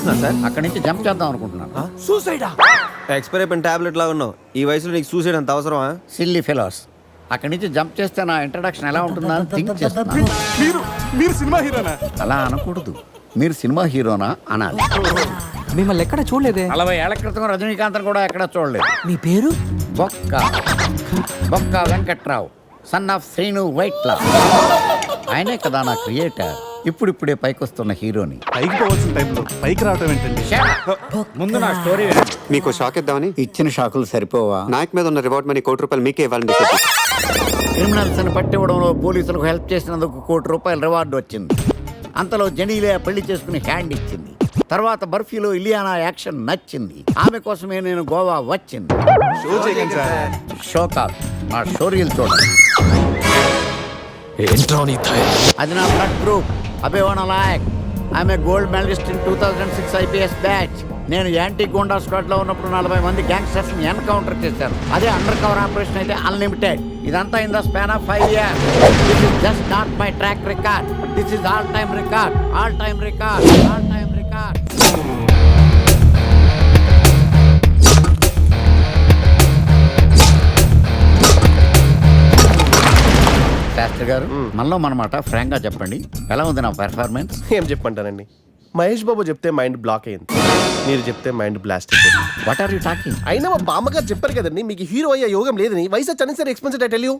చేస్తున్నారు సార్? అక్కడి నుంచి జంప్ చేద్దాం అనుకుంటున్నాను. సూసైడా? ఎక్స్పైర్ అయిపోయిన టాబ్లెట్ లా ఉన్నావు. ఈ వయసులో నీకు సూసైడ్ అంత అవసరమా? Silly fellows. అక్కడి నుంచి జంప్ చేస్తే నా ఇంట్రడక్షన్ ఎలా ఉంటుందా అని థింక్ చేస్తున్నాను. మీరు సినిమా హీరోనా? అలా అనకూడదు, మీరు సినిమా హీరోనా అనాలి. మిమ్మల్ని ఎక్కడ చూడలేదే. 40 ఏళ్ల క్రితం రజనీకాంత్ కూడా ఎక్కడ చూడలేదు. మీ పేరు? బొక్క బొక్క వెంకట్రావు, సన్ ఆఫ్ శ్రీను వైట్లా. ఆయనే కదా నా క్రియేటర్. ఇప్పుడిప్పుడే పైకొస్తున్న హీరోని. పైకి పోవాల్సిన టైంలో పైకి రావటం ఏంటండి? ముందు నా స్టోరీ వినండి. మీకు షాక్ ఇద్దామని. ఇచ్చిన షాకులు సరిపోవా? నాయక్ మీద ఉన్న రివార్డ్ మనీ ₹1 మీకే ఇవ్వాలని డిసైడ్ చేశాను. క్రిమినల్స్ ని పట్టివ్వడంలో పోలీసులకు హెల్ప్ చేసినందుకు ₹1 రివార్డు వచ్చింది. అంతలో జనీలే పెళ్లి చేసుకుని హ్యాండ్ ఇచ్చింది. తర్వాత బర్ఫీలో ఇలియానా యాక్షన్ నచ్చింది. ఆమె కోసమే నేను గోవా వచ్చింది. షో కాదు, నా స్టోరీలు చూడండి. అది నా బ్లడ్ గ్రూప్. అభివాన లాయక్. ఆమె gold medallist in 2006 IPS batch. నేను యాంటీ గోండా స్క్వాడ్ లో ఉన్నప్పుడు 40 మంది గ్యాంగ్స్టర్స్ ని ఎన్కౌంటర్ చేశారు. అదే అండర్ కవర్ ఆపరేషన్ అయితే అన్లిమిటెడ్. ఇదంతా in the span of 5 years. This is just not my track record. This is all time record. All time record. All time record. Shastri garu, మనలో మనమాట Frank గా చెప్పండి, ఎలా ఉంది నా పెర్ఫార్మెన్స్? ఏం చెప్పంటానండి, మహేష్ బాబు చెప్తే మైండ్ బ్లాక్ అయింది, మీరు చెప్తే మైండ్ బ్లాస్ట్ అయిపోయింది. What are you talking? అయినా మా బామ్మగారు చెప్పారు కదండి మీకు హీరో అయ్యే యోగం లేదని. వయసు వచ్చి sir expensive I tell you.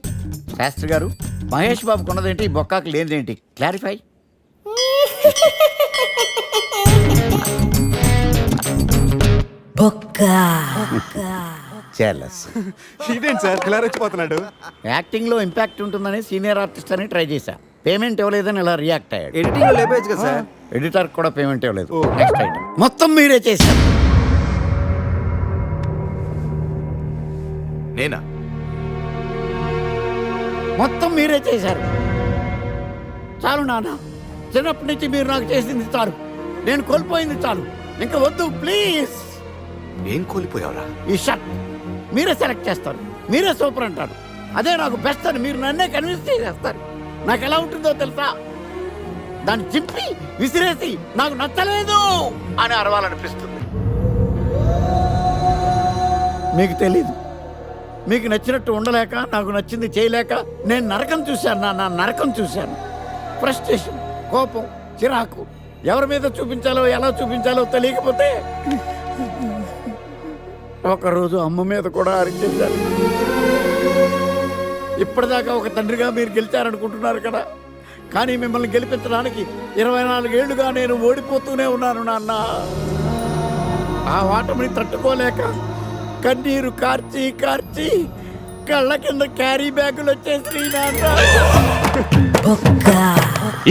Shastri garu, Mahesh Babu కొన్నదేంటి, బొక్కాకి లేనిదేంటి? Clarify. చెల్లస్. ఇదేంటి సార్ ఇలా రెచ్చిపోతున్నాడు? యాక్టింగ్ లో ఇంపాక్ట్ ఉంటుందని సీనియర్ ఆర్టిస్ట్ అని ట్రై చేశా. పేమెంట్ ఇవ్వలేదని ఇలా రియాక్ట్ అయ్యాడు. ఎడిటింగ్ లో లేపేయచ్చు కదా సార్. ఎడిటర్ కూడా పేమెంట్ ఇవ్వలేదు. నెక్స్ట్ ఐటమ్ మొత్తం మీరే చేశారు. నేనా? మొత్తం మీరే చేశారు. చాలు నాన్న, చిన్నప్పటి నుంచి మీరు నాకు చేసింది చాలు. నేను కోల్పోయింది చాలు. ఇంకా వద్దు ప్లీజ్. ఏం కోల్పోయావురా? ఈ షర్ట్ మీరే సెలెక్ట్ చేస్తారు, మీరే సూపర్ అంటారు. అదే నాకు బెస్ట్ అని మీరు నన్నే కన్విన్స్ చేస్తారు. నాకు ఎలా ఉంటుందో తెలుసా? దాన్ని చింపి విసిరేసి నాకు నచ్చలేదు అని అరవాలనిపిస్తుంది. మీకు తెలీదు, మీకు నచ్చినట్టు ఉండలేక, నాకు నచ్చింది చేయలేక నేను నరకం చూశాను. నా నరకం చూశాను. ఫ్రస్ట్రేషన్, కోపం, చిరాకు, ఎవరి మీద చూపించాలో ఎలా చూపించాలో తెలియకపోతే ఒకరోజు అమ్మ మీద కూడా అరిచేశాను. ఇప్పటిదాకా ఒక తండ్రిగా మీరు గెలిచారనుకుంటున్నారు కదా, కానీ మిమ్మల్ని గెలిపించడానికి 24 ఏళ్లుగా నేను ఓడిపోతూనే ఉన్నాను నాన్న. ఆ ఓటమిని తట్టుకోలేక కన్నీరు కార్చి కార్చి కళ్ళ కింద క్యారీ బ్యాగులు వచ్చేసి నాన్న.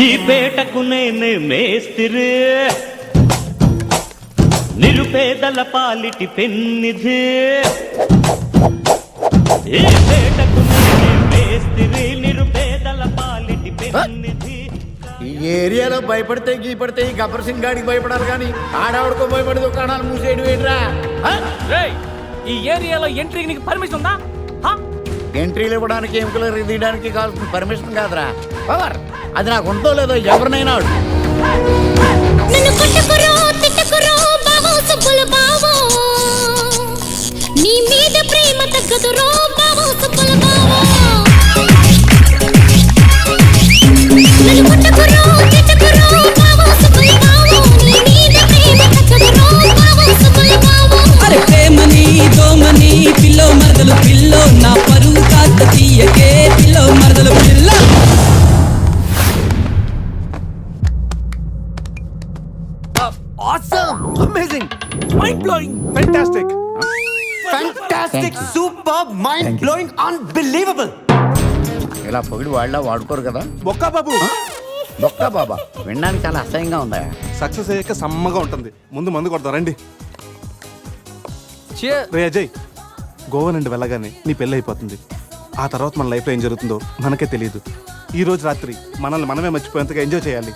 ఈ పేటకు నేనే మేస్తిరి, నిరుపేదల పాలిటి పెన్నిధి. ఈ పేటకు నేనే మేస్తిరి, నిరుపేదల పాలిటి పెన్నిధి. ఈ ఏరియాలో భయపడితే గీపడితే ఈ గబ్బర్ సింగ్ గాడికి భయపడాలి, కానీ ఆడవాడికో భయపడి దుకాణాలు మూసేయడం ఏంట్రా? ఈ ఏరియాలో ఎంట్రీకి నీకు పర్మిషన్ ఉందా? ఎంట్రీలు ఇవ్వడానికి, ఎముకలు తీయడానికి కావాల్సిన పర్మిషన్ కాదురా, పవర్. అది నాకు ఉందో లేదో ఎవరినైనా అడుగు. నీ మీద ప్రేమ తగ్గదు రో బావో సుబ్బుల బావో. నన్ను కొట్టకురో తిట్టకురో బావో సుబ్బుల బావో. నీ మీద ప్రేమ తగ్గదు రో బావో సుబ్బుల బావో. అరే ప్రేమని దోమని పిల్లో మరదలు పిల్లో, నా పరువు కాస్త తీయకే పిల్లో మరదలు పిల్ల. Awesome! Amazing! Mind-blowing! Fantastic! Fantastic! Super, mind blowing, unbelievable. ఇలా పొగిడి వాళ్ళ వాడుకోరు కదా. బొక్కా బాబు, బొక్క బాబా వినడానికి చాలా అసహ్యంగా ఉందా? సక్సెస్ అయ్యాక సమ్మగా ఉంటుంది. ముందు కొడతాం రండి. రే అజయ్, గోవా నుండి వెళ్ళగానే నీ పెళ్ళి అయిపోతుంది. ఆ తర్వాత మన లైఫ్లో ఏం జరుగుతుందో మనకే తెలియదు. ఈ రోజు రాత్రి మనల్ని మనమే మర్చిపోయేంతగా ఎంజాయ్ చేయాలి.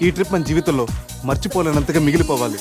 ఈ ట్రిప్ మన జీవితంలో మర్చిపోలేనంతగా మిగిలిపోవాలి.